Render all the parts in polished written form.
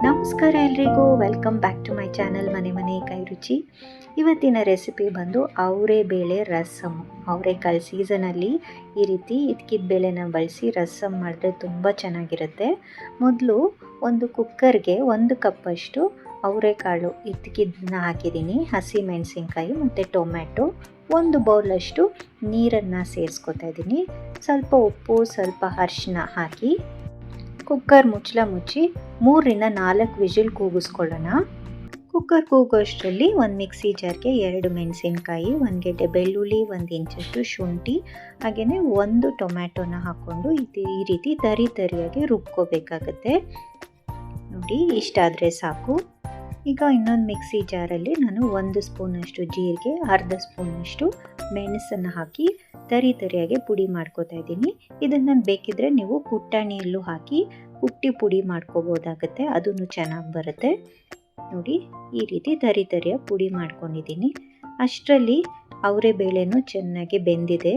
ನಮಸ್ಕಾರ ಎಲ್ರಿಗೂ, welcome back to my channel ಮನೆ ಕೈ ರುಚಿ. ಇವತ್ತಿನ ರೆಸಿಪಿ ಬಂದು ಅವರೆಬೇಳೆ ರಸಮ್. ಅವರೆಕಾಳು ಸೀಸನಲ್ಲಿ ಈ ರೀತಿ ಇದ್ಕಿದ ಬೇಳೆನ ಬಳಸಿ ರಸಮ್ ಮಾಡಿದ್ರೆ ತುಂಬ ಚೆನ್ನಾಗಿರುತ್ತೆ. ಮೊದಲು ಒಂದು ಕುಕ್ಕರ್ಗೆ 1 ಕಪ್ಪಷ್ಟು ಅವರೆಕಾಳು ಇದ್ಕಿದ್ದನ್ನ ಹಾಕಿದ್ದೀನಿ, ಹಸಿ ಮೆಣಸಿನ್ಕಾಯಿ ಮತ್ತು ಟೊಮ್ಯಾಟೊ, 1 ಬೌಲಷ್ಟು ನೀರನ್ನು ಸೇರಿಸ್ಕೊತಾ ಇದ್ದೀನಿ. ಸ್ವಲ್ಪ ಉಪ್ಪು, ಸ್ವಲ್ಪ ಅರಿಶಿನ ಹಾಕಿ ಕುಕ್ಕರ್ ಮುಚ್ಚಳ ಮುಚ್ಚಿ 3ರಿಂದ 4 ವಿಜಿಲ್ ಕೂಗಿಸ್ಕೊಳ್ಳೋಣ. ಕುಕ್ಕರ್ ಕೂಗೋಷ್ಟರಲ್ಲಿ ಒಂದು ಮಿಕ್ಸಿ ಜಾರ್ಗೆ 2 ಮೆಣಸಿನ್ಕಾಯಿ, 1 ಗೆಡ್ಡೆ ಬೆಳ್ಳುಳ್ಳಿ, 1 ಇಂಚಷ್ಟು ಶುಂಠಿ, ಹಾಗೆಯೇ 1 ಟೊಮ್ಯಾಟೊನ ಹಾಕ್ಕೊಂಡು ಈ ರೀತಿ ತರಿಯಾಗಿ ರುಬ್ಕೋಬೇಕಾಗತ್ತೆ. ನೋಡಿ, ಇಷ್ಟಾದರೆ ಸಾಕು. ಈಗ ಇನ್ನೊಂದು ಮಿಕ್ಸಿ ಜಾರಲ್ಲಿ ನಾನು 1 ಸ್ಪೂನಷ್ಟು ಜೀರಿಗೆ, ಅರ್ಧ ಸ್ಪೂನಷ್ಟು ಮೆಣಸನ್ನು ಹಾಕಿ ತರಿಯಾಗಿ ಪುಡಿ ಮಾಡ್ಕೋತಾ ಇದ್ದೀನಿ. ಇದನ್ನು ಬೇಕಿದ್ರೆ ನೀವು ಪುಟಾಣಿಯಲ್ಲೂ ಹಾಕಿ ಕುಟ್ಟಿ ಪುಡಿ ಮಾಡ್ಕೋಬೋದಾಗುತ್ತೆ, ಅದೂ ಚೆನ್ನಾಗಿ ಬರುತ್ತೆ. ನೋಡಿ, ಈ ರೀತಿ ತರಿಯ ಪುಡಿ ಮಾಡ್ಕೊಂಡಿದ್ದೀನಿ. ಅಷ್ಟರಲ್ಲಿ ಅವರೆಬೇಳೆನೂ ಚೆನ್ನಾಗಿ ಬೆಂದಿದೆ.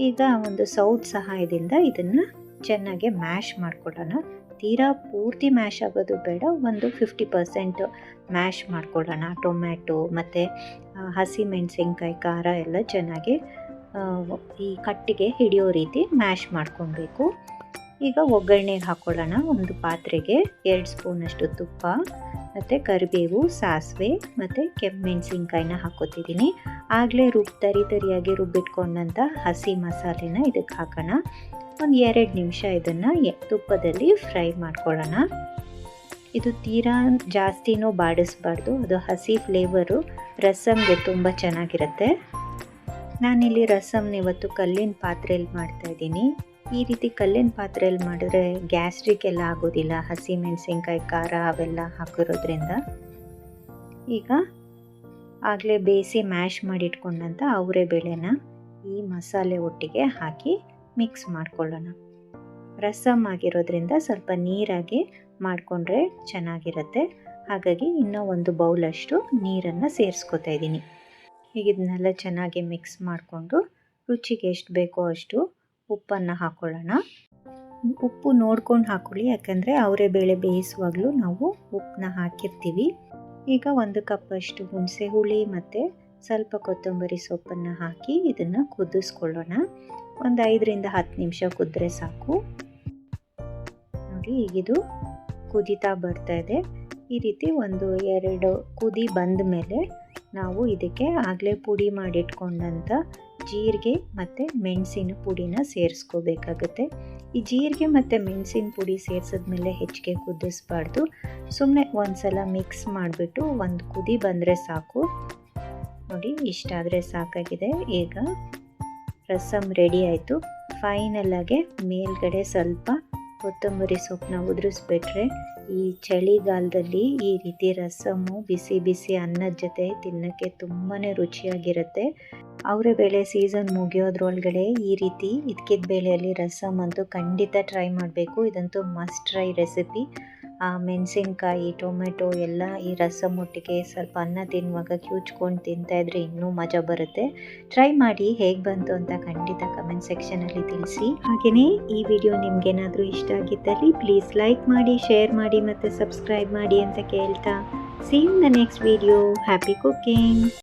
ಈಗ ಒಂದು ಸೌಟ್ ಸಹಾಯದಿಂದ ಇದನ್ನು ಚೆನ್ನಾಗಿ ಮ್ಯಾಶ್ ಮಾಡ್ಕೊಳ್ಳೋಣ. ತೀರಾ ಪೂರ್ತಿ ಮ್ಯಾಶ್ ಆಗೋದು ಬೇಡ, ಒಂದು 50% ಮ್ಯಾಶ್ ಮಾಡ್ಕೊಳ್ಳೋಣ. ಟೊಮ್ಯಾಟೊ ಮತ್ತು ಹಸಿ ಮೆಣಸಿನ್ಕಾಯಿ ಖಾರ ಎಲ್ಲ ಚೆನ್ನಾಗಿ ಈ ಕಟ್ಟಿಗೆ ಹಿಡಿಯೋ ರೀತಿ ಮ್ಯಾಶ್ ಮಾಡ್ಕೊಳ್ಬೇಕು. ಈಗ ಒಗ್ಗರಣೆಗೆ ಹಾಕ್ಕೊಳ್ಳೋಣ. ಒಂದು ಪಾತ್ರೆಗೆ 2 ಸ್ಪೂನಷ್ಟು ತುಪ್ಪ ಮತ್ತು ಕರಿಬೇವು, ಸಾಸಿವೆ ಮತ್ತು ಕೆಂಪುಮೆಣಸಿನ್ಕಾಯಿನ ಹಾಕ್ಕೋತಿದ್ದೀನಿ. ಆಗಲೇ ತರಿಯಾಗಿ ರುಬ್ಬಿಟ್ಕೊಂಡಂಥ ಹಸಿ ಮಸಾಲೆನ ಇದಕ್ಕೆ ಹಾಕೋಣ. ಒಂದು 2 ನಿಮಿಷ ಇದನ್ನು ತುಪ್ಪದಲ್ಲಿ ಫ್ರೈ ಮಾಡ್ಕೊಳ್ಳೋಣ. ಇದು ತೀರಾ ಜಾಸ್ತಿನೂ ಬಾಡಿಸ್ಬಾರ್ದು, ಅದು ಹಸಿ ಫ್ಲೇವರು ರಸಮ್ಗೆ ತುಂಬ ಚೆನ್ನಾಗಿರುತ್ತೆ. ನಾನಿಲ್ಲಿ ರಸಮ್ನ ಇವತ್ತು ಕಲ್ಲಿನ ಪಾತ್ರೆಯಲ್ಲಿ ಮಾಡ್ತಾಯಿದ್ದೀನಿ. ಈ ರೀತಿ ಕಲ್ಲಿನ ಪಾತ್ರೆಯಲ್ಲಿ ಮಾಡಿದ್ರೆ ಗ್ಯಾಸ್ಟ್ರಿಕ್ ಎಲ್ಲ ಆಗೋದಿಲ್ಲ, ಹಸಿ ಮೆಣಸಿನ್ಕಾಯಿ ಖಾರ ಅವೆಲ್ಲ ಹಾಕಿರೋದ್ರಿಂದ. ಈಗ ಆಗಲೇ ಬೇಯಿಸಿ ಮ್ಯಾಶ್ ಮಾಡಿಟ್ಕೊಂಡಂಥ ಅವರೆಬೇಳೆನ ಈ ಮಸಾಲೆ ಒಟ್ಟಿಗೆ ಹಾಕಿ ಮಿಕ್ಸ್ ಮಾಡ್ಕೊಳ್ಳೋಣ. ರಸಮ್ ಆಗಿರೋದ್ರಿಂದ ಸ್ವಲ್ಪ ನೀರಾಗಿ ಮಾಡಿಕೊಂಡ್ರೆ ಚೆನ್ನಾಗಿರುತ್ತೆ. ಹಾಗಾಗಿ ಇನ್ನೂ 1 ಬೌಲಷ್ಟು ನೀರನ್ನು ಸೇರಿಸ್ಕೊತಾ ಇದ್ದೀನಿ. ಈಗ ಇದನ್ನೆಲ್ಲ ಚೆನ್ನಾಗಿ ಮಿಕ್ಸ್ ಮಾಡಿಕೊಂಡು ರುಚಿಗೆ ಎಷ್ಟು ಬೇಕೋ ಅಷ್ಟು ಉಪ್ಪನ್ನು ಹಾಕ್ಕೊಳ್ಳೋಣ. ಉಪ್ಪು ನೋಡ್ಕೊಂಡು ಹಾಕ್ಕೊಳ್ಳಿ, ಯಾಕಂದರೆ ಅವರೆಬೇಳೆ ಬೇಯಿಸುವಾಗಲೂ ನಾವು ಉಪ್ಪನ್ನ ಹಾಕಿರ್ತೀವಿ. ಈಗ 1 ಕಪ್ಪಷ್ಟು ಹುಣಸೆ ಹುಳಿ ಮತ್ತು ಸ್ವಲ್ಪ ಕೊತ್ತಂಬರಿ ಸೊಪ್ಪನ್ನು ಹಾಕಿ ಇದನ್ನು ಕುದಿಸ್ಕೊಳ್ಳೋಣ. ಒಂದು 5ರಿಂದ 10 ನಿಮಿಷ ಕುದ್ರೆ ಸಾಕು. ನೋಡಿ, ಈಗಿದು ಕುದೀತಾ ಬರ್ತಾ ಇದೆ. ಈ ರೀತಿ 1-2 ಕುದಿ ಬಂದ ಮೇಲೆ ನಾವು ಇದಕ್ಕೆ ಆಗಲೇ ಪುಡಿ ಮಾಡಿಟ್ಕೊಂಡಂಥ ಜೀರಿಗೆ ಮತ್ತು ಮೆಣಸಿನ ಪುಡಿನ ಸೇರಿಸ್ಕೋಬೇಕಾಗುತ್ತೆ. ಈ ಜೀರಿಗೆ ಮತ್ತು ಮೆಣಸಿನ ಪುಡಿ ಸೇರಿಸಿದ್ಮೇಲೆ ಹೆಚ್ಚಿಗೆ ಕುದಿಸ್ಬಾರ್ದು, ಸುಮ್ಮನೆ ಒಂದು ಸಲ ಮಿಕ್ಸ್ ಮಾಡಿಬಿಟ್ಟು 1 ಕುದಿ ಬಂದರೆ ಸಾಕು. ನೋಡಿ, ಇಷ್ಟಾದರೆ ಸಾಕಾಗಿದೆ. ಈಗ ರಸಮ್ ರೆಡಿ ಆಯಿತು. ಫೈನಲಾಗೆ ಮೇಲ್ಗಡೆ ಸ್ವಲ್ಪ ಕೊತ್ತಂಬರಿ ಸೊಪ್ಪನ್ನ ಉದುರಿಸ್ಬಿಟ್ರೆ ಈ ಚಳಿಗಾಲದಲ್ಲಿ ಈ ರೀತಿ ರಸಮ್ಮು ಬಿಸಿ ಬಿಸಿ ಅನ್ನದ ಜೊತೆ ತಿನ್ನೋಕ್ಕೆ ತುಂಬಾ ರುಚಿಯಾಗಿರುತ್ತೆ. ಅವರೆಬೇಳೆ ಸೀಸನ್ ಮುಗಿಯೋದ್ರೊಳಗಡೆ ಈ ರೀತಿ ಇದ್ಕಿದ ಬೇಳೆಯಲ್ಲಿ ರಸಮ್ ಅಂತೂ ಖಂಡಿತ ಟ್ರೈ ಮಾಡಬೇಕು. ಇದಂತೂ ಮಸ್ಟ್ ಟ್ರೈ ರೆಸಿಪಿ. ಮೆಣಸಿನ್ಕಾಯಿ, ಟೊಮೆಟೊ ಎಲ್ಲ ಈ ರಸಮ್ ಒಟ್ಟಿಗೆ ಸ್ವಲ್ಪ ಅನ್ನ ತಿನ್ನುವಾಗ ಕ್ಯೂಚ್ಕೊಂಡು ತಿಂತಾಯಿದ್ರೆ ಇನ್ನೂ ಮಜಾ ಬರುತ್ತೆ. ಟ್ರೈ ಮಾಡಿ, ಹೇಗೆ ಬಂತು ಅಂತ ಖಂಡಿತ ಕಮೆಂಟ್ ಸೆಕ್ಷನಲ್ಲಿ ತಿಳಿಸಿ. ಹಾಗೆಯೇ ಈ ವಿಡಿಯೋ ನಿಮಗೇನಾದರೂ ಇಷ್ಟ ಆಗಿದ್ದಲ್ಲಿ ಪ್ಲೀಸ್ ಲೈಕ್ ಮಾಡಿ, ಶೇರ್ ಮಾಡಿ ಮತ್ತು ಸಬ್ಸ್ಕ್ರೈಬ್ ಮಾಡಿ ಅಂತ ಕೇಳ್ತಾ, see you in the next video. Happy cooking!